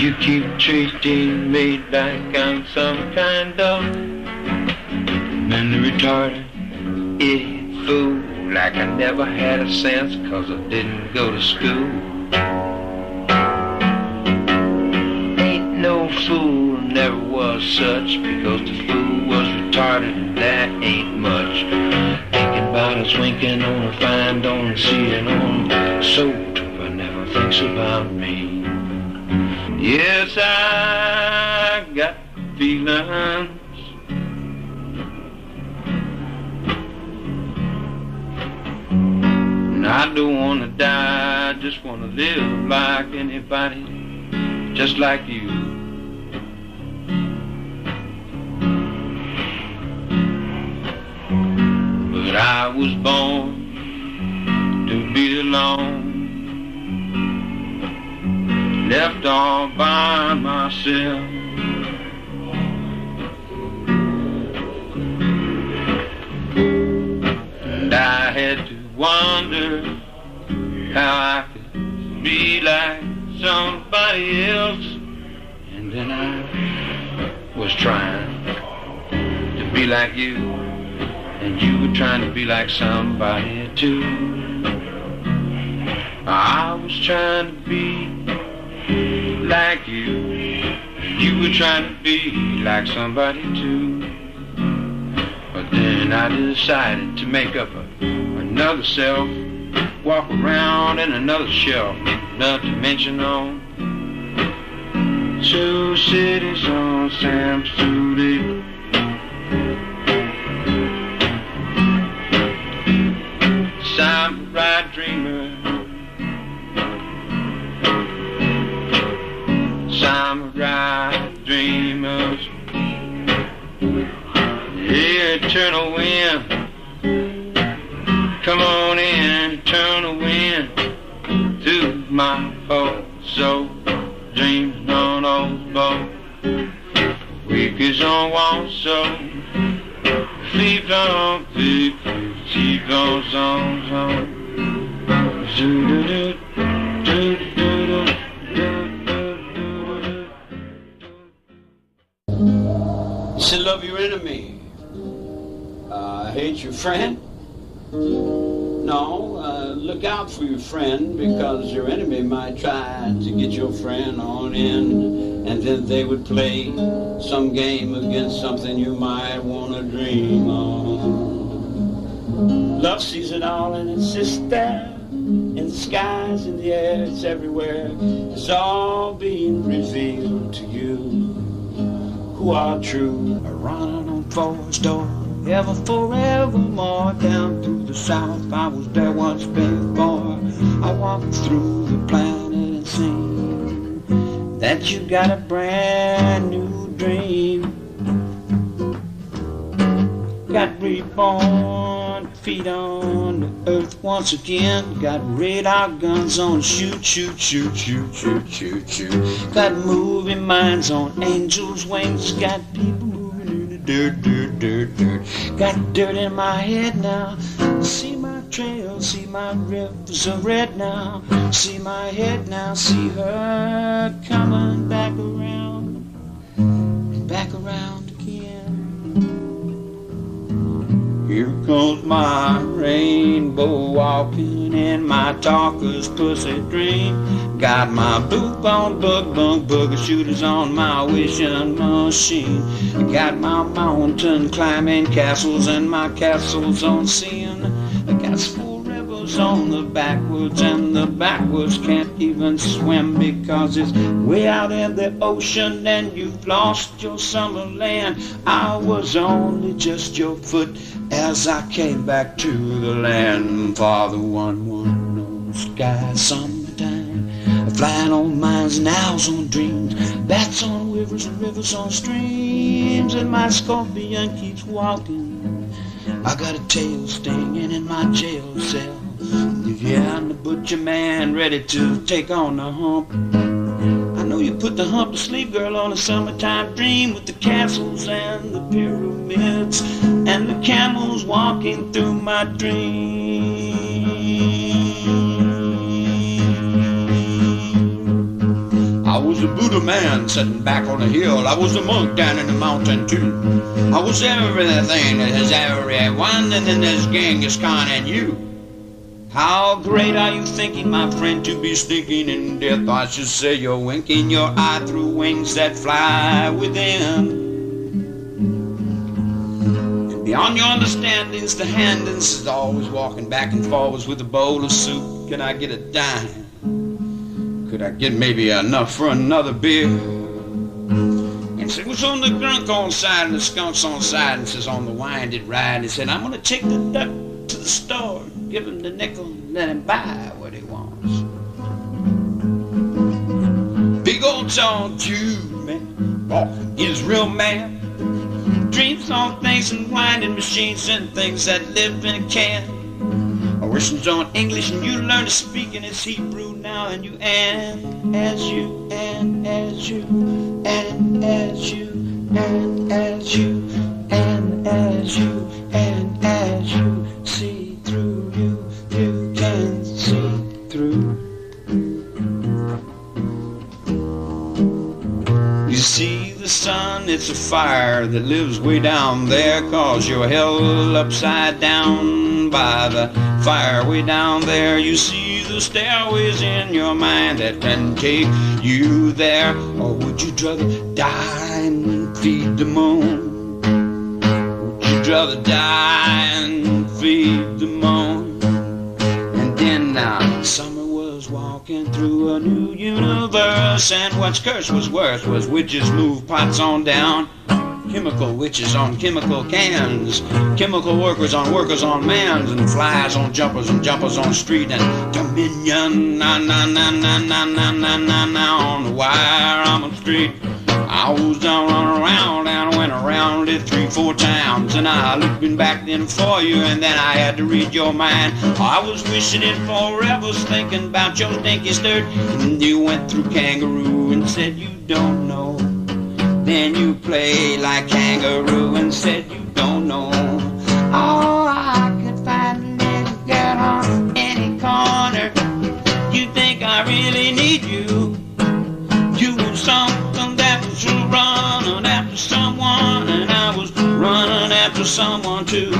you keep treating me like I'm some kind of mentally retarded idiot fool. Like I never had a sense 'cause I didn't go to school. Ain't no fool, never was such, because the fool was retarded and that ain't much. Thinking about us winking on a fine don't see it on soul trooper never thinks about me. Yes, I got feelings. I don't want to die, I just want to live like anybody, just like you. But I was born to be alone, left all by myself. And I had to wonder how I could be like somebody else. And then I was trying to be like you, and you were trying to be like somebody too. I was trying to be like you, and you were trying to be like somebody too. But then I decided to make up another self, walk around in another shelf, another dimension on two cities on Sam Street. Samurai dreamer, samurai dreamers, eternal wind. Come on in, turn the wind through my whole soul. Dreams on old boat, weak is on one soul. Sleep on, sleep on, song. want your friend? No, look out for your friend, because your enemy might try to get your friend on in, and then they would play some game against something you might want to dream on. Love sees it all and it's just there, in the skies, in the air, it's everywhere. It's all being revealed to you who are true. A running on Forest door, ever forevermore, down to the south. I was there once before. I walked through the planet and seen that you got a brand new dream. Got reborn, feet on the earth once again. Got radar guns on shoot, shoot, shoot, shoot, shoot, shoot, shoot. Got moving minds on angels' wings. Got people moving in the dirt, dirt, dirt, dirt. Got dirt in my head now. See my trail, see my rivers are red now. See my head now, see her coming back around and back around again. Here comes my rainbow walking in my talker's pussy dream. Got my boot on bug bug booger shooters on my wishing machine. Got my mountain climbing castles and my castles on seeing. I got 4 rivers on the backwoods, and the backwoods can't even swim because it's way out in the ocean and you've lost your summer land. I was only just your foot as I came back to the land. For the one on the sky summertime, flying on minds and owls on dreams, bats on rivers and rivers on streams, and my scorpion keeps walking. I got a tail stinging in my jail cell. Yeah, I'm the butcher man ready to take on the hump. I know you put the hump to sleep, girl, on a summertime dream, with the castles and the pyramids and the camels walking through my dream. I was a Buddha man sitting back on a hill. I was a monk down in the mountain too. I was everything that has everyone, and then there's Genghis Khan and you. How great are you thinking, my friend, to be stinking in death? I should say you're winking your eye through wings that fly within. And beyond your understandings, the handins is always walking back and forwards with a bowl of soup. Can I get a dime? Could I get maybe enough for another beer? And so it was on the drunk on side and the skunks on side, and says on the winded ride, he said, I'm gonna take the duck to the store, give him the nickel, and let him buy what he wants. Big old tall Jew, man, walking his real man. Dreams on things and winding machines and things that live in a can. Orations on English and you learn to speak in its Hebrew now, and you and as you and as you and as you and as you and as you and as you see through you, you can see through. You see the sun, it's a fire that lives way down there, 'cause you're held upside down by the fire way down there. You see the stairways in your mind that can take you there. Or would you rather die and feed the moon? Would you rather die and feed the moon? And then summer was walking through a new universe, and what's cursed was worse was witches move pots on down. Chemical witches on chemical cans, chemical workers on mans, and flies on jumpers and jumpers on street, and dominion na na na na na na na na na on the wire on the street. I was down around and I went around it 3-4 times, and I looking back then for you, and then I had to read your mind. I was wishing it forever, thinking about your stinky skirt, and you went through kangaroo and said you don't know. Then you play like kangaroo and said you don't know. Oh, I could find a little girl on any corner. You think I really need you? You were something that was running after someone, and I was running after someone too.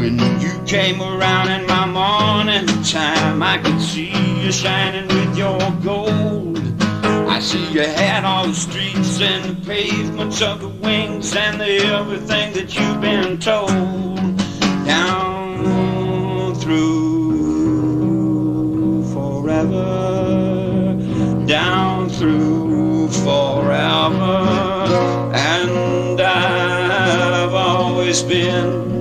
When you came around in my morning time, I could see you shining with your gold. I see you had all the streets and the pavements of the wings and the everything that you've been told. Down through forever, down through forever. And I've always been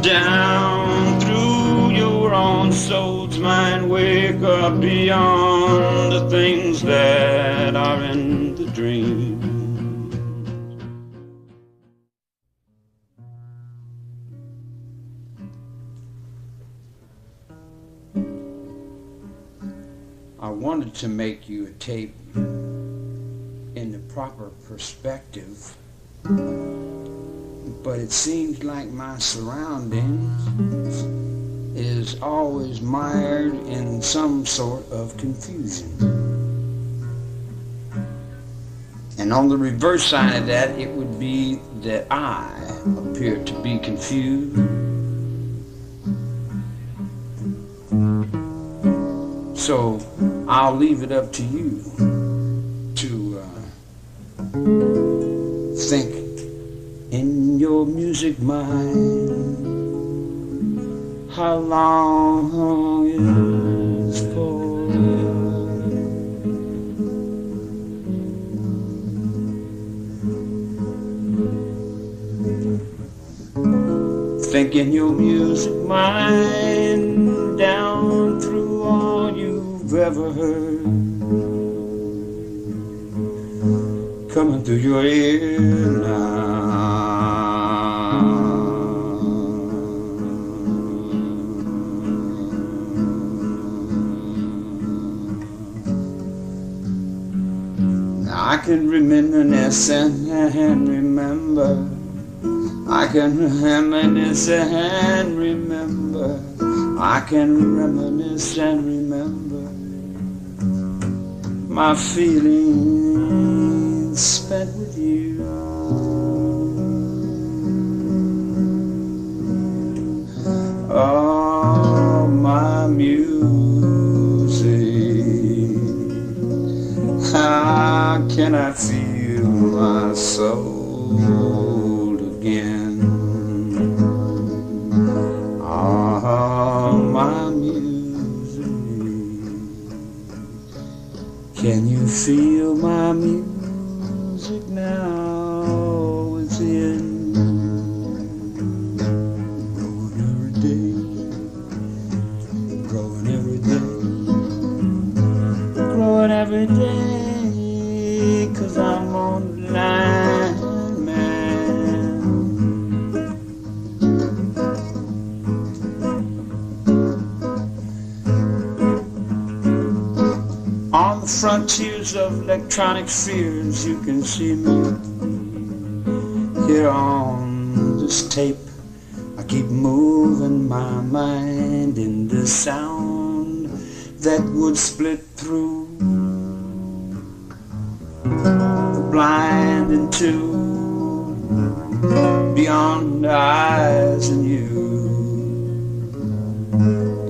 down through your own soul's mind. Wake up beyond the things that are in the dream. I wanted to make you a tape in the proper perspective, but it seems like my surroundings is always mired in some sort of confusion. And on the reverse side of that, it would be that I appear to be confused. So I'll leave it up to you to think in your music mind how long is forever. Think in your music mind down through all you've ever heard, coming through your ear now. I can reminisce and remember. I can reminisce and remember. I can reminisce and remember my feelings spent with you. Oh, my music, how can I feel my soul again? Oh, my music, can you feel my music now within? Growing every day, growing every day, growing every day, 'cause I'm on the line, man. On the frontiers of electronic spheres, you can see me here on this tape. I keep moving my mind in the sound that would split through the blind and two, beyond the eyes and you,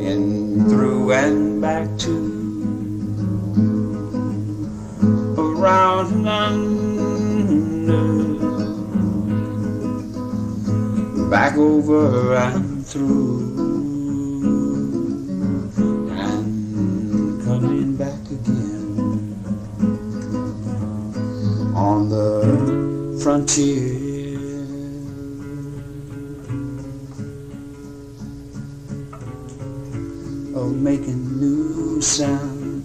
in through and back to, around and under, back over and through, and coming back again on the frontier of making new sound.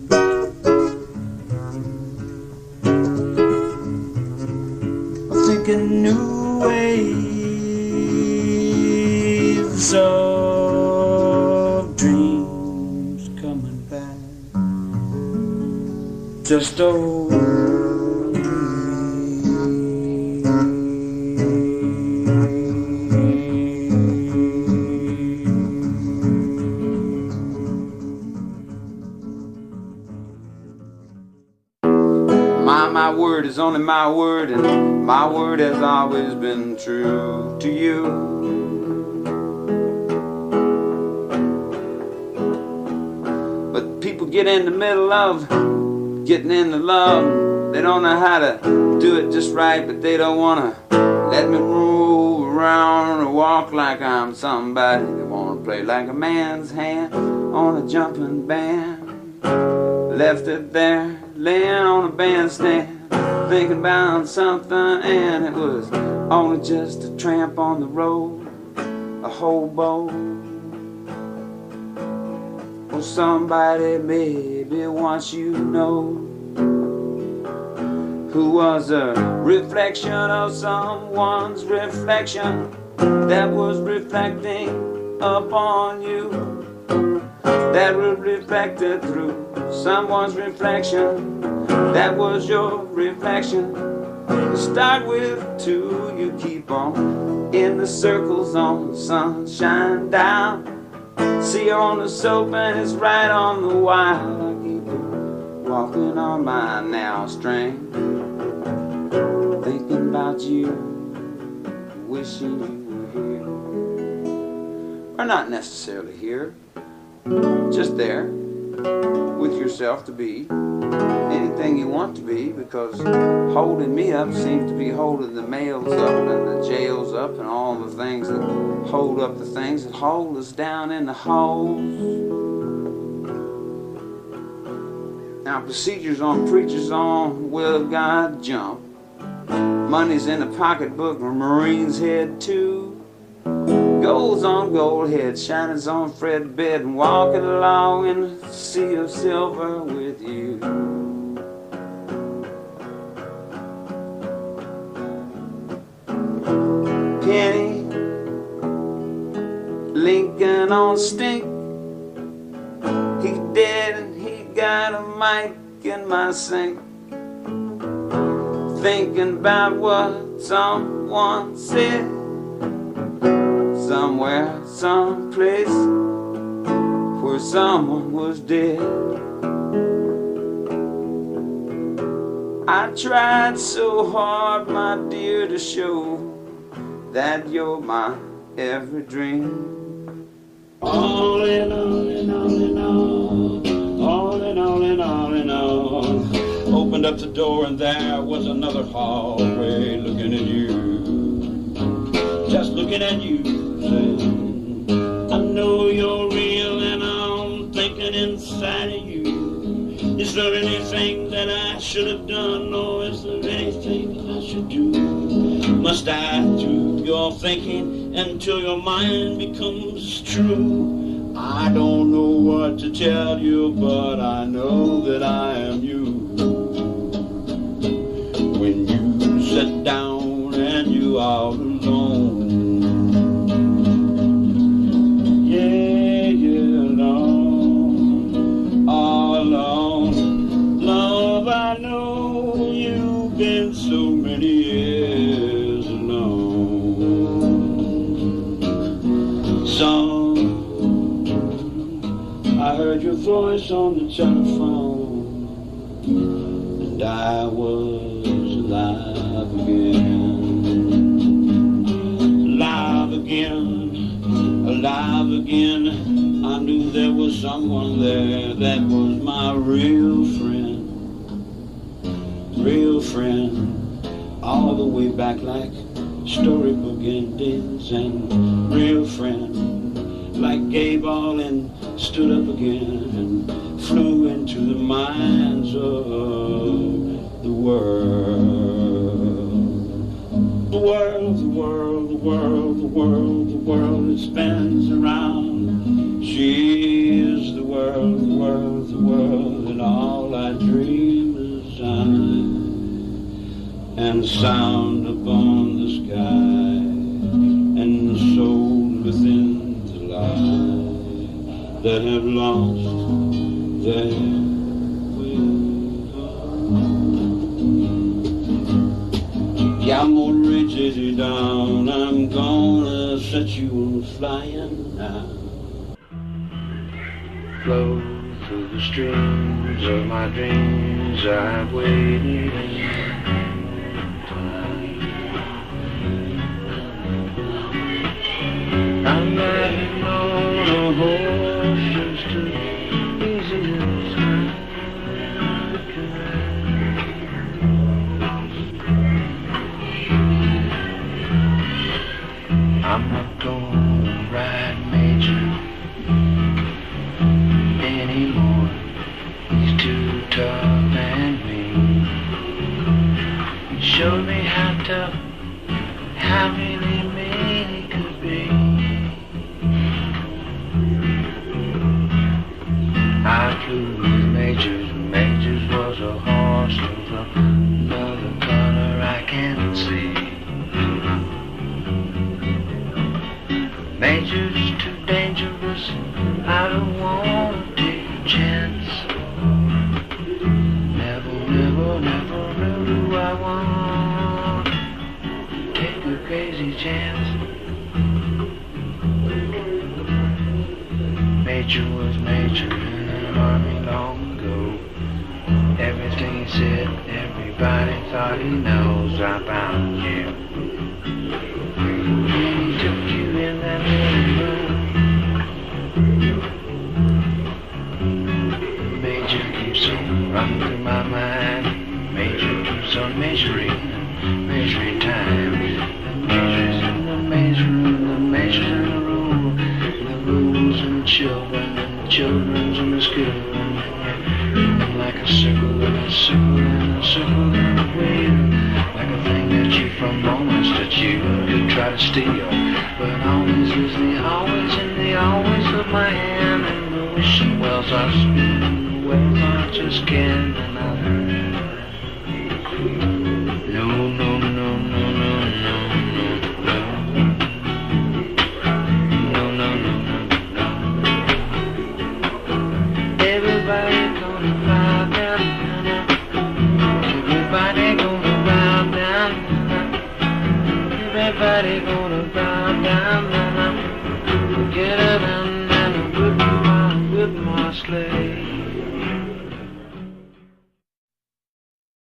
Thinking new waves of dreams coming back, just over me. My word. word is only my word, and my word has always been true to you. But people get in the middle of getting into love. They don't know how to do it just right, but they don't want to let me roll around or walk like I'm somebody. They want to play like a man's hand on a jumping band. Left it there, laying on a bandstand, thinking about something, and it was only just a tramp on the road, a hobo. Or somebody maybe wants you to know, who was a reflection of someone's reflection that was reflecting upon you, that was reflected through someone's reflection, that was your reflection. You start with two, you keep on in the circles on the sunshine down. See her on the soap and it's right on the wire. I keep walking on my now string, thinking about you, wishing you were here. Or not necessarily here, just there with yourself to be anything you want to be, because holding me up seems to be holding the males up and the jails up and all the things that hold up the things that hold us down in the holes. Now procedures on preachers on will have got to jump. Money's in the pocketbook, a Marine's head too. Gold's on gold head, shining's on Fred bed, and walking along in a sea of silver with you. Penny, Lincoln on stink. He dead and he got a mic in my sink, thinking about what someone said. Somewhere, someplace where someone was dead. I tried so hard, my dear, to show that you're my every dream. All in all, in all, in all, all in all, in all, in all. Opened up the door and there was another hallway looking at you. Just looking at you. I know you're real and I'm thinking inside of you. Is there anything that I should have done, or is there anything that I should do? Must I do your thinking until your mind becomes true? I don't know what to tell you, but I know that I am you. When you sit down and you are alone, been so many years alone. Song, I heard your voice on the telephone, and I was alive again. Alive again, alive again. I knew there was someone there that was my real friend. Real friend, all the way back like storybook endings, and real friend, like gave all and stood up again and flew into the minds of the world. The world, the world, the world, the world, the world, it spins around. She is the world, the world, the world, and all I dream is I. And sound upon the sky, and the soul within the light that have lost their will. Yeah, I'm gonna reach it down, I'm gonna set you flying now. Flow through the streams of my dreams, I've waited. I'm riding on a horse just to easy as I can. I'm not gonna ride Major anymore. He's too tough and mean. He showed me how tough, how really mean he could be. I flew with Majors, and Majors was a horse of another color I can't see. Major's too dangerous, I don't want to take a chance. Never, never, never, never do I want to take a crazy chance. Major was Major in an army long ago. Everything he said, everybody thought he knows about you. And he took you in that little room. Major keeps on running through my mind. Major keeps on measuring time. The measures in the measure, the measures in the rule, the rules and the children, and the children's in the school. And like a circle and a circle and a circle and a wheel, like a thing that you from moments that you try to steal.